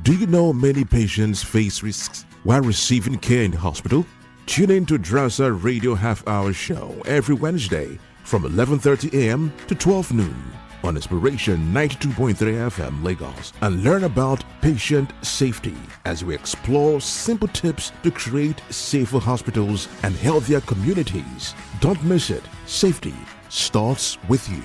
Do you know many patients face risks while receiving care in the hospital? Tune in to DRASA Radio Half Hour Show every Wednesday from 11:30 a.m. to 12 noon on Inspiration 92.3 FM Lagos and learn about patient safety as we explore simple tips to create safer hospitals and healthier communities. Don't miss it. Safety starts with you.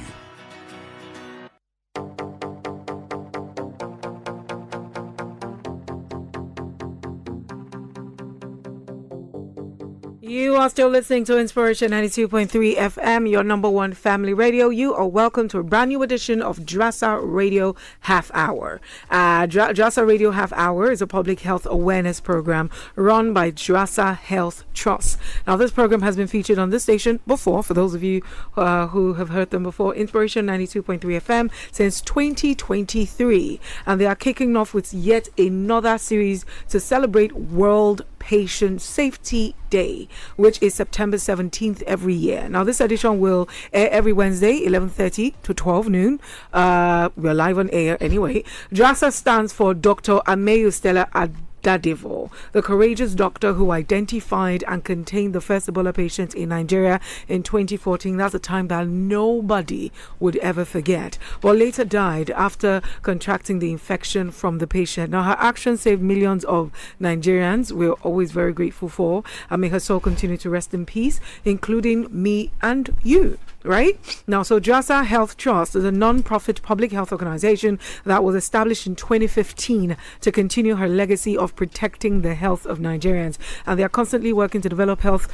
You are still listening to Inspiration 92.3 FM, your number one family radio. You are welcome to a brand new edition of DRASA Radio Half Hour. DRASA Radio Half Hour is a public health awareness program run by DRASA Health Trust. Now, this program has been featured on this station before, for those of you who have heard them before, Inspiration 92.3 FM since 2023. And they are kicking off with yet another series to celebrate World Patient Safety Day, which is September 17th every year. Now, this edition will air every Wednesday, 11:30 to 12 noon. We're live on air anyway. DRASA stands for Dr. Ameyu Stella Adadevoh, the courageous doctor who identified and contained the first Ebola patient in Nigeria in 2014. That's a time that nobody would ever forget, but later died after contracting the infection from the patient. Now, her action saved millions of Nigerians. We're always very grateful for, and may her soul continue to rest in peace, including me and you. Right? Now, so DRASA Health Trust is a non-profit public health organization that was established in 2015 to continue her legacy of protecting the health of Nigerians. And they are constantly working to develop health,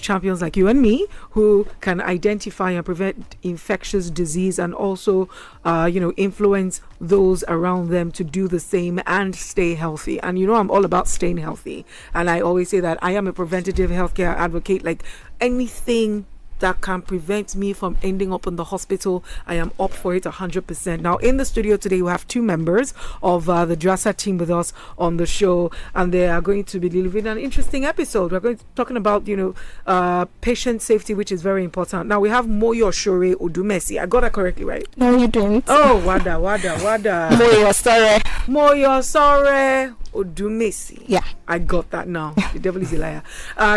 champions like you and me who can identify and prevent infectious disease and also, influence those around them to do the same and stay healthy. And I'm all about staying healthy. And I always say that I am a preventative healthcare advocate. Like anything that can prevent me from ending up in the hospital, I am up for it 100%. Now, in the studio today, we have two members of the DRASA team with us on the show, and they are going to be delivering an interesting episode. We're going to be talking about, patient safety, which is very important. Now, we have Moyo Shore Odumesi. I got that correctly, right? No, you didn't. Oh, Wada. Moyo Sore Odumesi. Yeah. I got that now. The devil is a liar.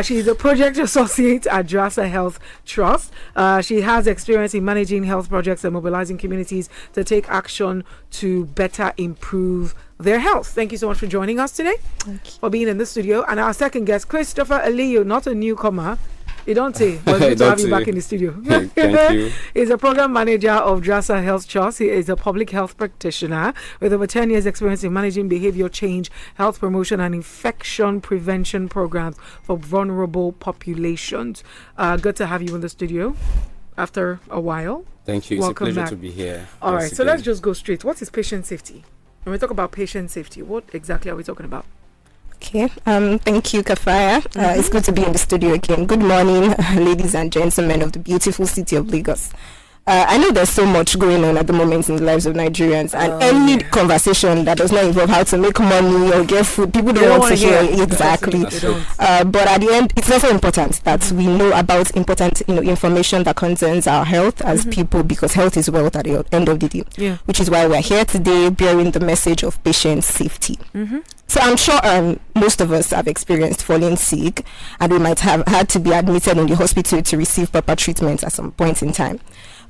She's a project associate at DRASA Health Trust. She has experience in managing health projects and mobilizing communities to take action to better improve their health. Thank you so much for joining us today, for being in the studio. And our second guest, Christopher Aliyu, not a newcomer. You don't say, but good to have you back in the studio. Thank you. He's a program manager of DRASA Health Trust. He is a public health practitioner with over 10 years experience in managing behavior change, health promotion and infection prevention programs for vulnerable populations. Good to have you in the studio after a while. Thank you. Welcome it's a pleasure back. to be here. All right, so let's just go straight. What is patient safety? When we talk about patient safety, what exactly are we talking about? Okay. Thank you, Kafaya. It's good to be in the studio again. Good morning, ladies and gentlemen of the beautiful city of Lagos. I know there's so much going on at the moment in the lives of Nigerians, and any conversation that does not involve how to make money or get food, people don't want to hear exactly. But at the end, it's also important that we know about important, information that concerns our health as people, because health is wealth at the end of the day. Yeah. Which is why we're here today, bearing the message of patient safety. So I'm sure most of us have experienced falling sick, and we might have had to be admitted in the hospital to receive proper treatment at some point in time.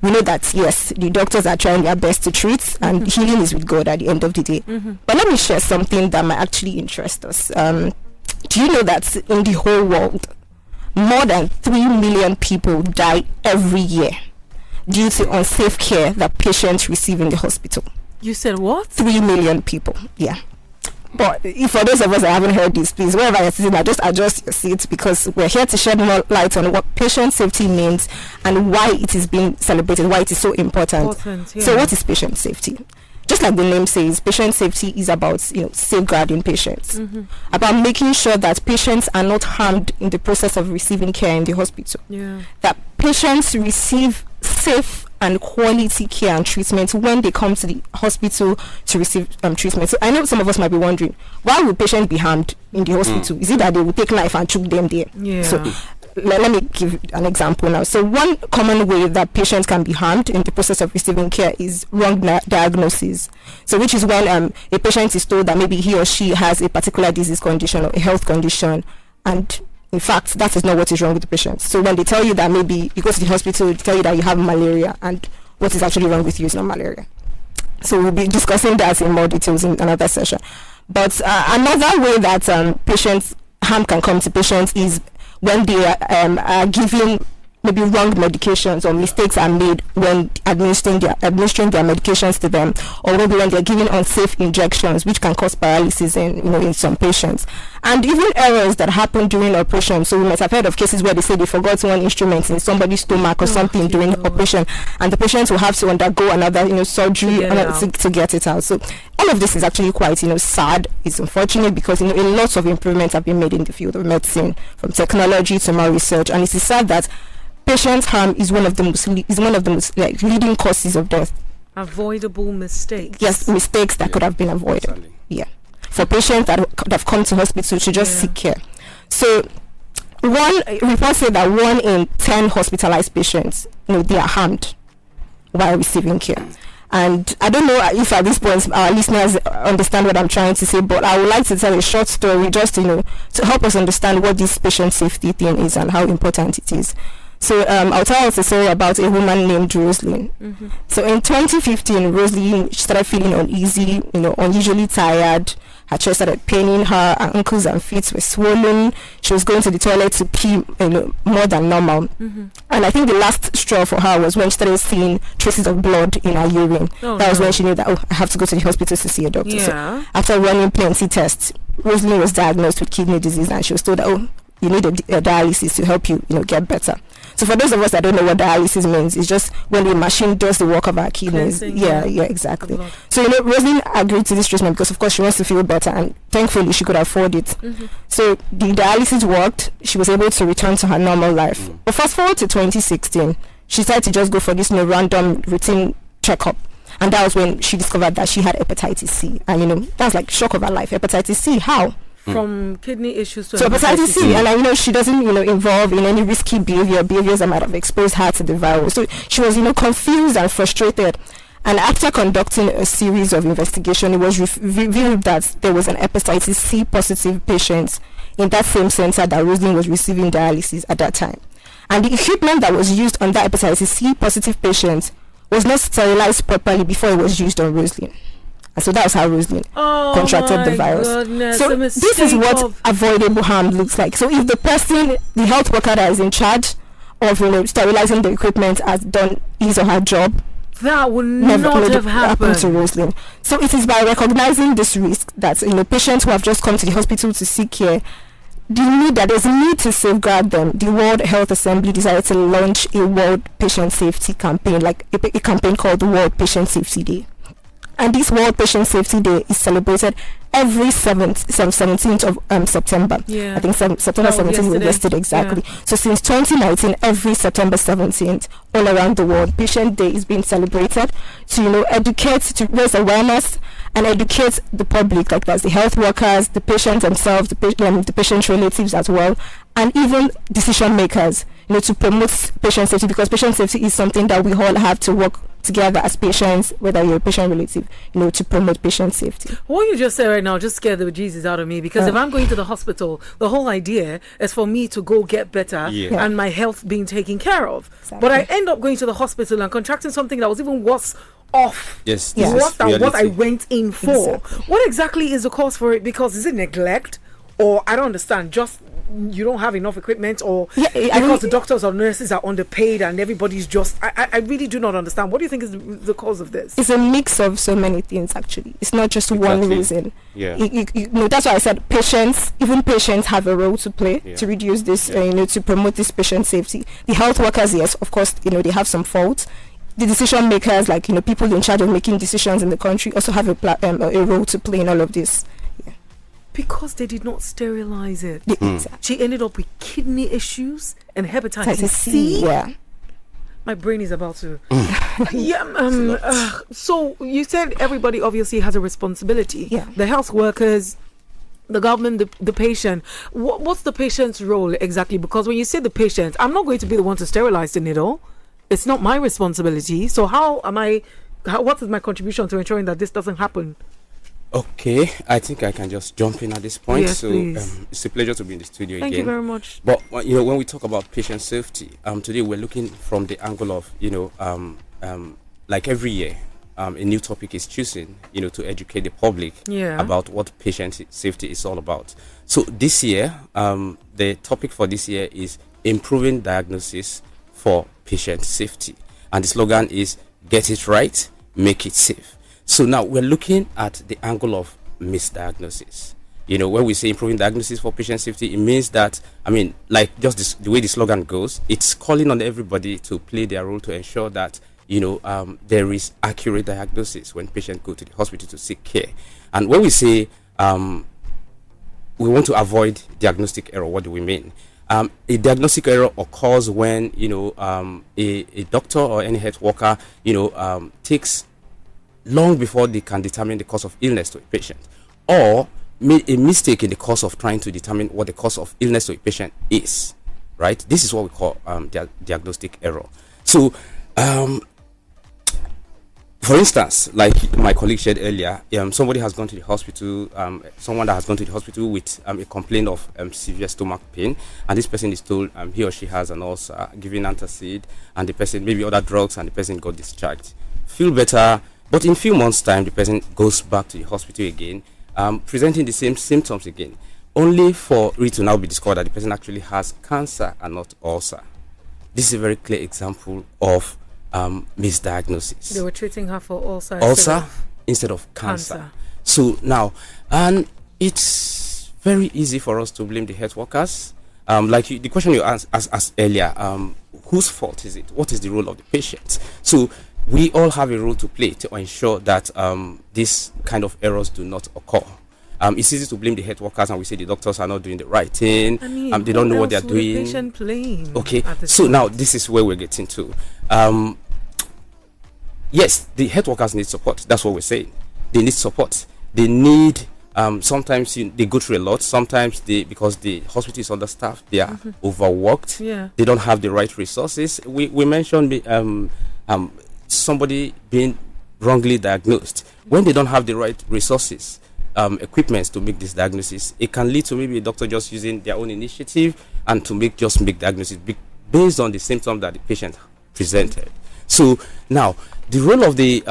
We know that, yes, the doctors are trying their best to treat, and healing is with God at the end of the day. But let me share something that might actually interest us. Do you know that in the whole world, more than 3 million people die every year due to unsafe care that patients receive in the hospital? You said what? 3 million people, yeah. But for those of us that haven't heard this, please, wherever you're sitting, just adjust your seats, because we're here to shed more light on what patient safety means and why it is being celebrated, why it is so important. So what is patient safety? Just like the name says, patient safety is about safeguarding patients, about making sure that patients are not harmed in the process of receiving care in the hospital, that patients receive safe and quality care and treatment when they come to the hospital to receive treatment. So I know some of us might be wondering, why would patients be harmed in the hospital? Is it that they will take knife and choke them there? So let me give an example now. So one common way that patients can be harmed in the process of receiving care is wrong diagnosis. So which is when a patient is told that maybe he or she has a particular disease condition or a health condition, and in fact that is not what is wrong with the patient. So when they tell you that maybe you go to the hospital, they tell you that you have malaria, and what is actually wrong with you is not malaria. So we'll be discussing that in more details in another session. But another way that patients harm can come to patients is when they are given maybe wrong medications, or mistakes are made when administering their medications to them, or maybe when they're giving unsafe injections, which can cause paralysis in some patients, and even errors that happen during operation. So we might have heard of cases where they say they forgot one instrument in somebody's stomach or something during the operation, and the patients will have to undergo another surgery to get it out. So all of this is actually quite sad. It's unfortunate because a lot of improvements have been made in the field of medicine, from technology to more research, and it is sad that patient harm is one of the most leading causes of death. Avoidable mistakes. Yes, mistakes that could have been avoided. Exactly. Yeah, for patients that have come to hospital to just seek care. So one report said that 1 in 10 hospitalized patients, they are harmed while receiving care. And I don't know if at this point our listeners understand what I'm trying to say, but I would like to tell a short story just to help us understand what this patient safety thing is and how important it is. So I'll tell us a story about a woman named Roseline. Mm-hmm. So in 2015, Roseline started feeling uneasy, unusually tired. Her chest started paining her ankles and feet were swollen. She was going to the toilet to pee, more than normal. Mm-hmm. And I think the last straw for her was when she started seeing traces of blood in her urine. That was when she knew that, I have to go to the hospital to see a doctor. Yeah. So after running plenty tests, Roseline was diagnosed with kidney disease, and she was told that, you need a dialysis to help you, get better. So for those of us that don't know what dialysis means, it's just when the machine does the work of our kidneys. Yeah, exactly. So Roseline agreed to this treatment because, of course, she wants to feel better, and thankfully she could afford it. Mm-hmm. So the dialysis worked. She was able to return to her normal life. But fast forward to 2016, she decided to just go for this random routine checkup. And that was when she discovered that she had hepatitis C. And, that's like shock of her life. Hepatitis C, how? From kidney issues to hepatitis C, and I know she doesn't involve in any risky behaviors that might have exposed her to the virus. So she was confused and frustrated, and after conducting a series of investigation, it was revealed that there was an hepatitis C positive patient in that same center that Roseline was receiving dialysis at that time, and the equipment that was used on that hepatitis C positive patient was not sterilized properly before it was used on Roseline. And so that's how Roseline contracted the virus. Goodness, so this is what avoidable harm looks like. So if the health worker that is in charge of sterilizing the equipment has done his or her job, that would not have happened to Roseline. So it is by recognizing this risk that patients who have just come to the hospital to seek care, there's a need to safeguard them. The World Health Assembly decided to launch a World Patient Safety campaign, like a campaign called the World Patient Safety Day. And this World Patient Safety Day is celebrated every 17th of September. Yeah. I think September 17th was listed exactly. Yeah. So since 2019, every September 17th, all around the world, Patient Day is being celebrated to educate, to raise awareness and educate the public, like that's the health workers, the patients themselves, the patient relatives as well, and even decision makers, to promote patient safety, because patient safety is something that we all have to work together as patients, whether you're a patient relative, to promote patient safety. What you just said right now just scared the bejesus out of me, because if I'm going to the hospital, the whole idea is for me to go get better and my health being taken care of. Exactly. But I end up going to the hospital and contracting something that was even worse off worse than what I went in for. Exactly. What exactly is the cause for it? Because is it neglect, or I don't understand, just you don't have enough equipment, or because the doctors or nurses are underpaid and everybody's just I really do not understand. What do you think is the cause of this? It's a mix of so many things, actually. It's not just one reason. That's why I said patients have a role to play to reduce this to promote this patient safety. The health workers, yes, of course, they have some fault. The decision makers, like people in charge of making decisions in the country, also have a role to play in all of this. Because they did not sterilize it. She ended up with kidney issues and hepatitis C. Yeah. My brain is about to... So you said everybody obviously has a responsibility. Yeah. The health workers, the government, the patient. What's the patient's role exactly? Because when you say the patient, I'm not going to be the one to sterilize the needle. It's not my responsibility. So what is my contribution to ensuring that this doesn't happen? Okay, I think I can just jump in at this point. Yes, please. It's a pleasure to be in the studio Thank again. you very much. But when we talk about patient safety, today we're looking from the angle of like every year, a new topic is choosing, to educate the public about what patient safety is all about. So this year, the topic for this year is improving diagnosis for patient safety, and the slogan is "Get it right, make it safe." So now we're looking at the angle of misdiagnosis. When we say improving diagnosis for patient safety, it means that, like just the way the slogan goes, it's calling on everybody to play their role to ensure that, there is accurate diagnosis when patients go to the hospital to seek care. And when we say we want to avoid diagnostic error, what do we mean? A diagnostic error occurs when, a doctor or any health worker, takes long before they can determine the cause of illness to a patient, or made a mistake in the course of trying to determine what the cause of illness to a patient is, right? This is what we call diagnostic error. So, for instance, like my colleague shared earlier, somebody has gone to the hospital, someone that has gone to the hospital with a complaint of severe stomach pain, and this person is told he or she has an ulcer, given antacid, and the person, maybe other drugs, and the person got discharged. Feel better. But in a few months' time, the person goes back to the hospital again, presenting the same symptoms again, only for it to now be discovered that the person actually has cancer and not ulcer. This is a very clear example of misdiagnosis. They were treating her for ulcer instead of cancer. So now, and it's very easy for us to blame the health workers. The question you asked earlier, whose fault is it? What is the role of the patient? So we all have a role to play to ensure that these kind of errors do not occur. It's easy to blame the health workers, and we say the doctors are not doing the right thing. They don't know what they're doing. The patient blame. Okay, so now this is where we're getting to. Yes, the health workers need support. That's what we're saying. They need support. They need. Sometimes they go through a lot. Sometimes because the hospital is understaffed, they are overworked. Yeah. They don't have the right resources. We mentioned somebody being wrongly diagnosed. When they don't have the right resources, equipments to make this diagnosis, it can lead to maybe a doctor just using their own initiative and to make diagnosis based on the symptoms that the patient presented. So now the role of the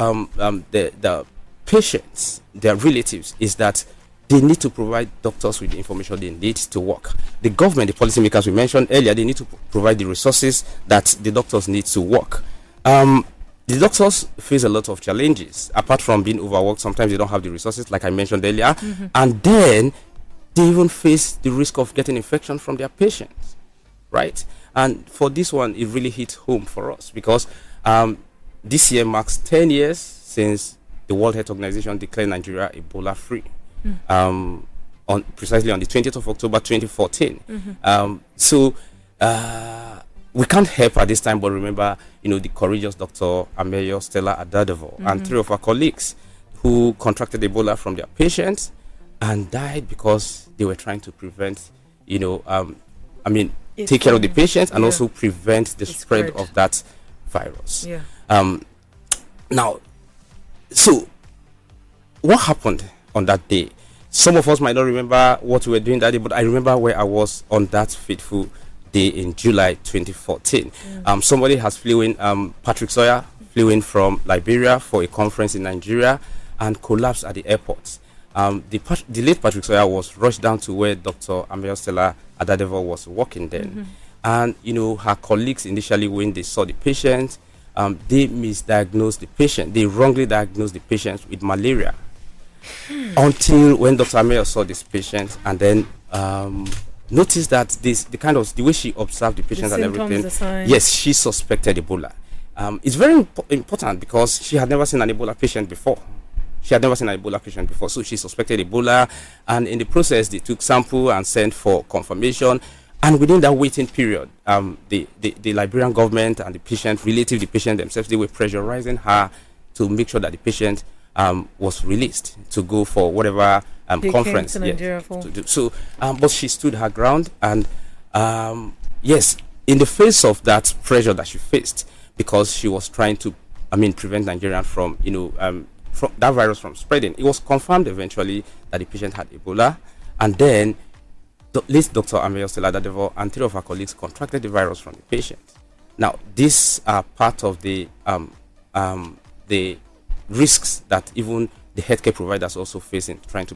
patients, their relatives, is that they need to provide doctors with the information they need to work. The government, the policymakers we mentioned earlier, they need to provide the resources that the doctors need to work. The doctors face a lot of challenges. Apart from being overworked, sometimes they don't have the resources, like I mentioned earlier. And then they even face the risk of getting infection from their patients, right? And for this one, it really hit home for us because this year marks 10 years since the World Health Organization declared Nigeria Ebola free. Precisely on the 20th of October 2014. We can't help at this time but remember, the courageous Dr. Ameyo Stella Adadevoh and 3 of our colleagues who contracted Ebola from their patients and died because they were trying to prevent, take care of the patients and also prevent the spread of that virus. Now, so what happened on that day? Some of us might not remember what we were doing that day, but I remember where I was on that fateful day in July 2014. Somebody has Patrick Sawyer flew in from Liberia for a conference in Nigeria and collapsed at the airport. The late Patrick Sawyer was rushed down to where Dr. Ameyo Stella Adadevoh was working then. And, her colleagues initially, when they saw the patient, they misdiagnosed the patient. They wrongly diagnosed the patient with malaria. Until when Dr. Ameyo saw this patient and then noticed that the way she observed the patient and everything, yes, she suspected Ebola. It's very important because she had never seen an Ebola patient before. So she suspected Ebola, and in the process, they took sample and sent for confirmation. And within that waiting period, the Liberian government and the patient themselves, they were pressurizing her to make sure that the patient was released to go for whatever conference. So, but she stood her ground, and yes, in the face of that pressure that she faced, because she was trying to, prevent Nigerians from, from that virus from spreading. It was confirmed eventually that the patient had Ebola, and then the late Dr. Adadevoh and 3 of her colleagues contracted the virus from the patient. Now, these are part of the risks that even the healthcare providers also face in trying to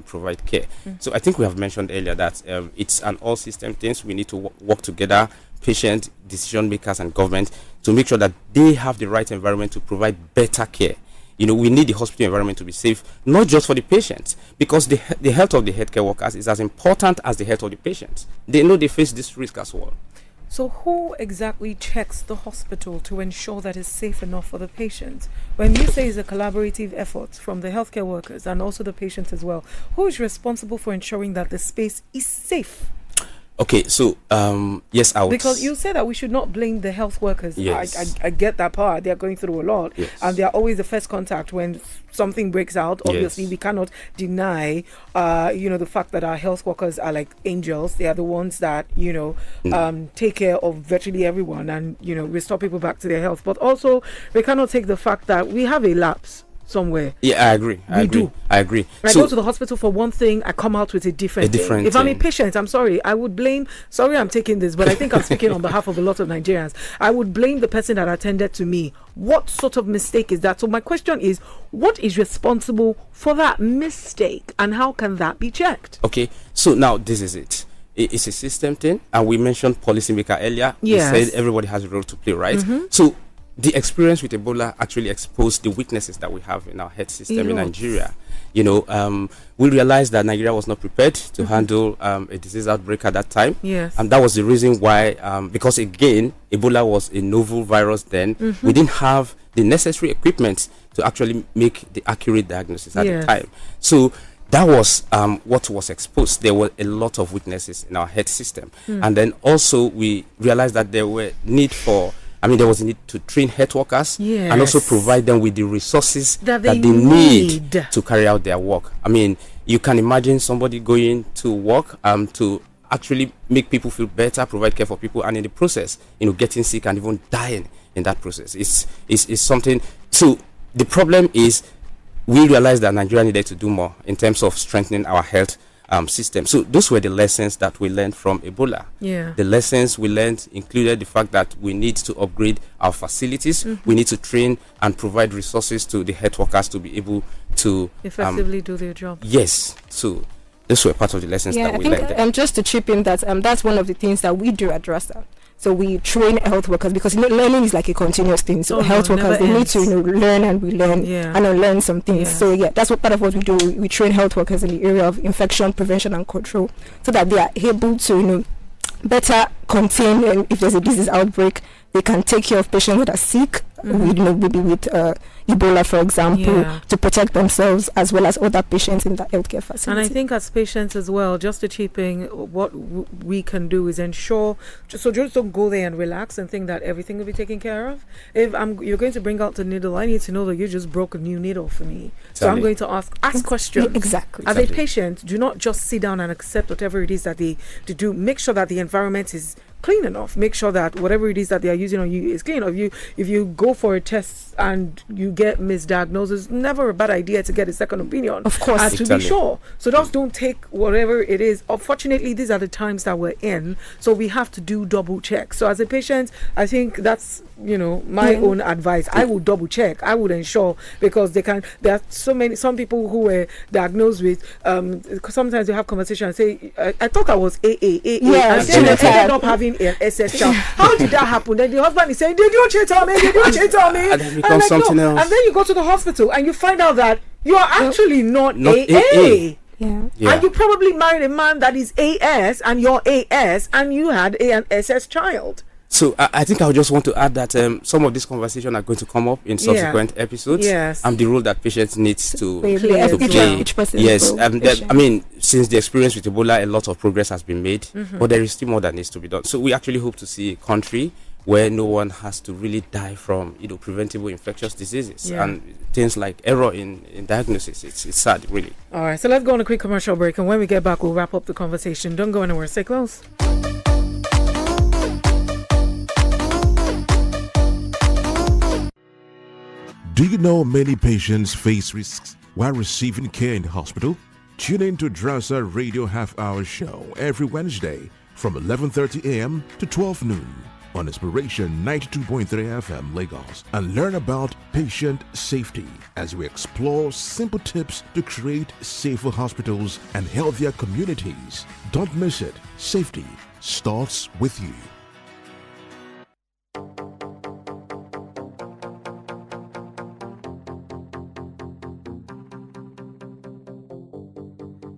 provide care. So I think we have mentioned earlier that it's an all-system thing. We need to work together, patient, decision makers, and government, to make sure that they have the right environment to provide better care. We need the hospital environment to be safe, not just for the patients, because the health of the healthcare workers is as important as the health of the patients. They know they face this risk as well. So who exactly checks the hospital to ensure that it's safe enough for the patients? When you say it's a collaborative effort from the healthcare workers and also the patients as well, who is responsible for ensuring that the space is safe? Okay, so yes, I would. Because you say that we should not blame the health workers. Yes. I get that part. They're going through a lot, yes, and they're always the first contact when something breaks out. Obviously, yes, we cannot deny, the fact that our health workers are like angels. They are the ones that take care of virtually everyone and restore people back to their health. But also, we cannot take the fact that we have a lapse somewhere. Yeah, I agree. I agree. I go to the hospital for one thing, I come out with a different thing. If I'm a patient, I'm sorry, I would blame, I'm taking this, but I think I'm speaking on behalf of a lot of Nigerians. I would blame the person that attended to me. What sort of mistake is that? So my question is, what is responsible for that mistake, and how can that be checked? Okay, so now this is it. It's a system thing, and we mentioned policymaker earlier. Yes. We said everybody has a role to play, right? So the experience with Ebola actually exposed the weaknesses that we have in our health system in Nigeria. We realized that Nigeria was not prepared to handle a disease outbreak at that time. Yes. And that was the reason why, because again, Ebola was a novel virus then. We didn't have the necessary equipment to actually make the accurate diagnosis at the time. So that was what was exposed. There were a lot of weaknesses in our health system. And then also we realized that there was a need to train health workers and also provide them with the resources that they need to carry out their work. You can imagine somebody going to work to actually make people feel better, provide care for people, and in the process, getting sick and even dying in that process. It's something. So the problem is, we realized that Nigeria needed to do more in terms of strengthening our health system. So those were the lessons that we learned from Ebola. The lessons we learned included the fact that we need to upgrade our facilities. We need to train and provide resources to the health workers to be able to effectively do their job. Yes. So those were part of the lessons that we learned. And just to chip in that, that's one of the things that we do at DRASA. So we train health workers, because learning is like a continuous thing. So health workers, they need to learn and relearn and unlearn some things. So that's what part of what we do. We train health workers in the area of infection prevention and control, so that they are able to better contain, and if there's a disease outbreak, they can take care of patients that are sick, maybe with Ebola, for example, to protect themselves as well as other patients in the healthcare facility. And I think as patients as well, just to chip in, what we can do is ensure, just don't go there and relax and think that everything will be taken care of. If you're going to bring out the needle, I need to know that you just broke a new needle for me. So I'm going to ask questions. Exactly. As a patient, do not just sit down and accept whatever it is that they do. Make sure that the environment is clean enough. Make sure that whatever it is that they are using on you is clean. If you go for a test and you get misdiagnosis, never a bad idea to get a second opinion. Of course, to be sure. So just don't take whatever it is. Unfortunately, these are the times that we're in, so we have to do double check. So as a patient, I think that's my own advice. I would double check. I would ensure, because there are some people who were diagnosed with sometimes you have conversations and say, I thought I was AA, and then they ended up having an SS child. How did that happen? Then the husband is saying, did you cheat on me? And then becomes something else. And then you go to the hospital and you find out that you are actually not AA. And you probably married a man that is AS and you're AS and you had an SS child. So I think I just want to add that some of these conversations are going to come up in subsequent episodes. And the role that patients needs to play. Each person. Yes, since the experience with Ebola, a lot of progress has been made, but there is still more that needs to be done. So we actually hope to see a country where no one has to really die from, preventable infectious diseases and things like error in diagnosis. It's sad, really. All right, so let's go on a quick commercial break, and when we get back, we'll wrap up the conversation. Don't go anywhere. Stay close. Do you know many patients face risks while receiving care in the hospital? Tune in to DRASA Radio Half Hour Show every Wednesday from 11:30 a.m. to 12 noon on Inspiration 92.3 FM Lagos and learn about patient safety as we explore simple tips to create safer hospitals and healthier communities. Don't miss it. Safety starts with you.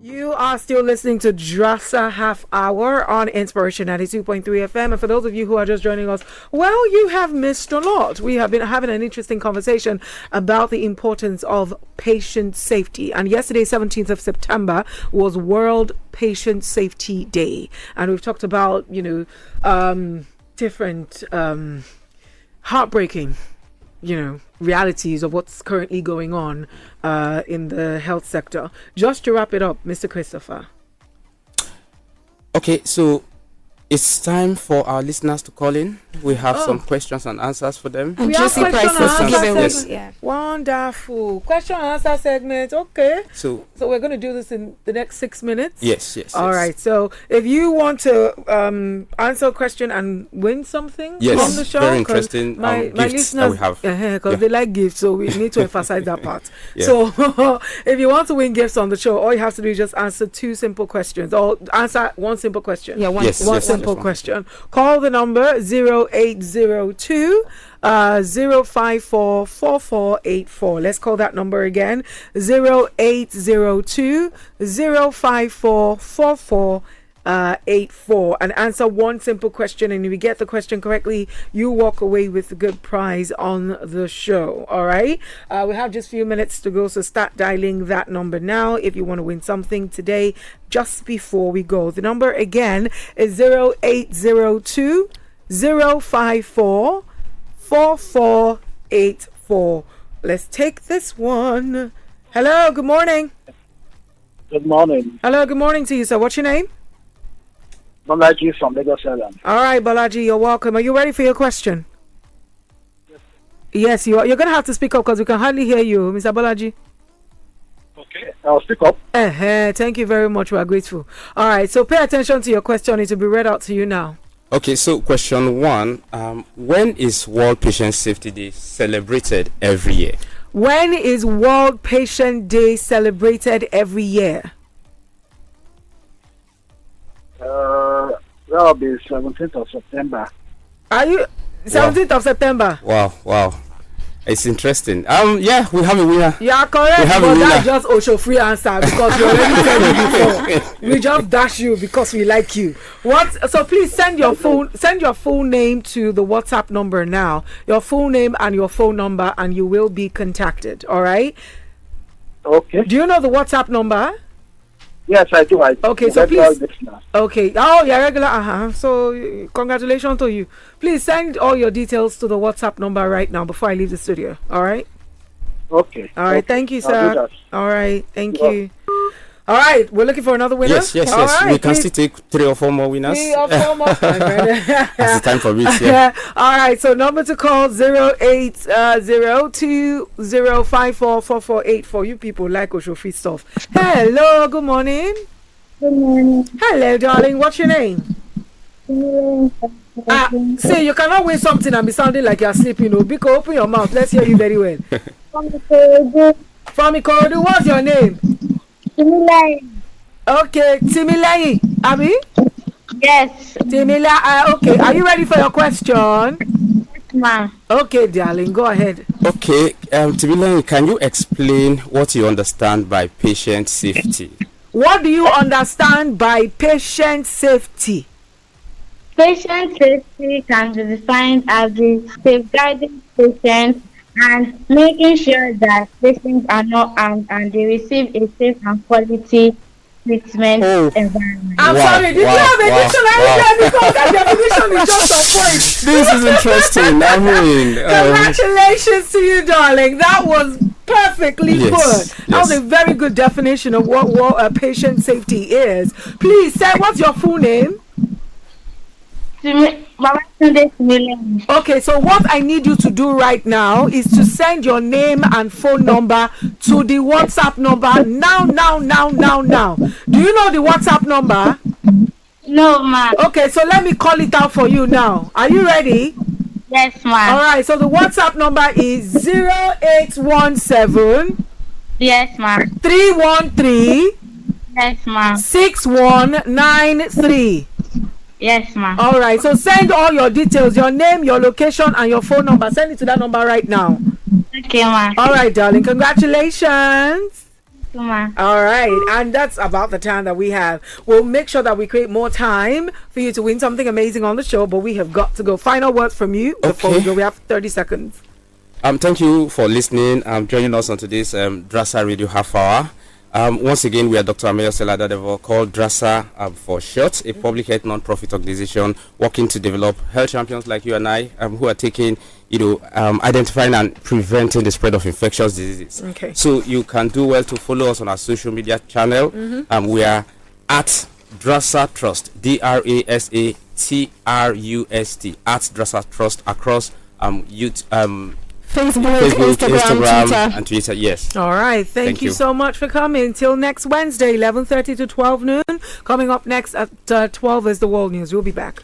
You are still listening to DRASA Half Hour on Inspiration 92.3 FM. And for those of you who are just joining us, well, you have missed a lot. We have been having an interesting conversation about the importance of patient safety. And yesterday, 17th of September, was World Patient Safety Day. And we've talked about, different heartbreaking realities of what's currently going on in the health sector. Just to wrap it up, Mr. Christopher. Okay, so it's time for our listeners to call in. We have some questions and answers for them. We have question and answer Yes. segment. Wonderful. Question and answer segment. Okay. So we're going to do this in the next 6 minutes? Yes. All right. So if you want to answer a question and win something on the show, very interesting my gifts listeners, that we have. Because they like gifts, so we need to emphasize that part. Yeah. So if you want to win gifts on the show, all you have to do is just answer 2 simple questions or answer 1 simple question. Yeah, one simple question. Call the number 0802 054 4484. Let's call that number again. 0802 054 4484 and answer 1 simple question, and if you get the question correctly, you walk away with a good prize on the show. All right, we have just a few minutes to go, so start dialing that number now if you want to win something today. Just before we go, the number again is 0802 054 4484. Let's take this one. Hello, good morning. Good morning. Hello, good morning to you, sir. What's your name? Balaji from Lagos Island. All right, Balaji, you're welcome. Are you ready for your question? Yes, you are. You're going to have to speak up because we can hardly hear you, Mr. Balaji. Okay, I'll speak up. Thank you very much. We are grateful. All right, so pay attention to your question. It will be read out to you now. Okay, so question 1. When is World Patient Safety Day celebrated every year? When is World Patient Day celebrated every year? That'll be 17th of September. Are you 17th of September? Wow. It's interesting. Yeah, we have a winner. You are correct, but that's just Osho free answer because we already said it before. We just dash you because we like you. So please send your full name to the WhatsApp number now. Your full name and your phone number, and you will be contacted. All right. Okay. Do you know the WhatsApp number? Yes, I do. Okay, so please. Okay. Oh, you're regular. So congratulations to you. Please send all your details to the WhatsApp number right now before I leave the studio. All right. Okay. All right. Thank you, sir. All right. Thank you. All right. We're looking for another winner. Yes. Right, we can still take 3 or 4 more winners. 3 or 4 more. That's the time for it. Yeah. All right. So number to call 0802054484. You people like Osho free stuff. Hello. Good morning. Good morning. Hello, darling. What's your name? See, you cannot win something and be sounding like you're sleeping. Biko, open your mouth. Let's hear you very well. From Ikorodu, what's your name? Timilayi. Okay, Timilayi. Abi? Yes. Timilayi. Okay, are you ready for your question? Yes, ma'am. Okay, darling, go ahead. Okay, Timilayi, can you explain what you understand by patient safety? What do you understand by patient safety? Patient safety can be defined as the safeguarding patients and making sure that patients are not harmed and they receive a safe and quality treatment environment. I'm sorry, did you have a dictionary there? Because that definition is just on point. This is interesting. I mean, congratulations to you, darling. That was perfectly put. That was a very good definition of what patient safety is. Please say, what's your full name? Okay, so what I need you to do right now is to send your name and phone number to the WhatsApp number now. Do you know the WhatsApp number? No, ma'am. Okay, so let me call it out for you now. Are you ready? Yes, ma'am. All right, so the WhatsApp number is 0817. Yes, ma'am. 313. Yes, ma'am. 6193. Yes, ma'am. All right, so send all your details, your name, your location, and your phone number. Send it to that number right now. Okay, ma'am. All right, darling. Congratulations. Thank you, ma'am. All right, and that's about the time that we have. We'll make sure that we create more time for you to win something amazing on the show, but we have got to go. Final words from you before we go. We have 30 seconds. Thank you for listening. Joining us on today's DRASA Radio Half Hour. Once again, we are Dr. Adadevoh, called DRASA for short, a public health non-profit organization working to develop health champions like you and I, who are taking, identifying and preventing the spread of infectious diseases. Okay. So you can do well to follow us on our social media channel. We are at DRASA Trust, DRASA TRUST, at DRASA Trust across Facebook, Instagram, Twitter. And Twitter, yes. All right. Thank you so much for coming. Till next Wednesday, 11:30 to 12 noon. Coming up next at 12 is the World News. We'll be back.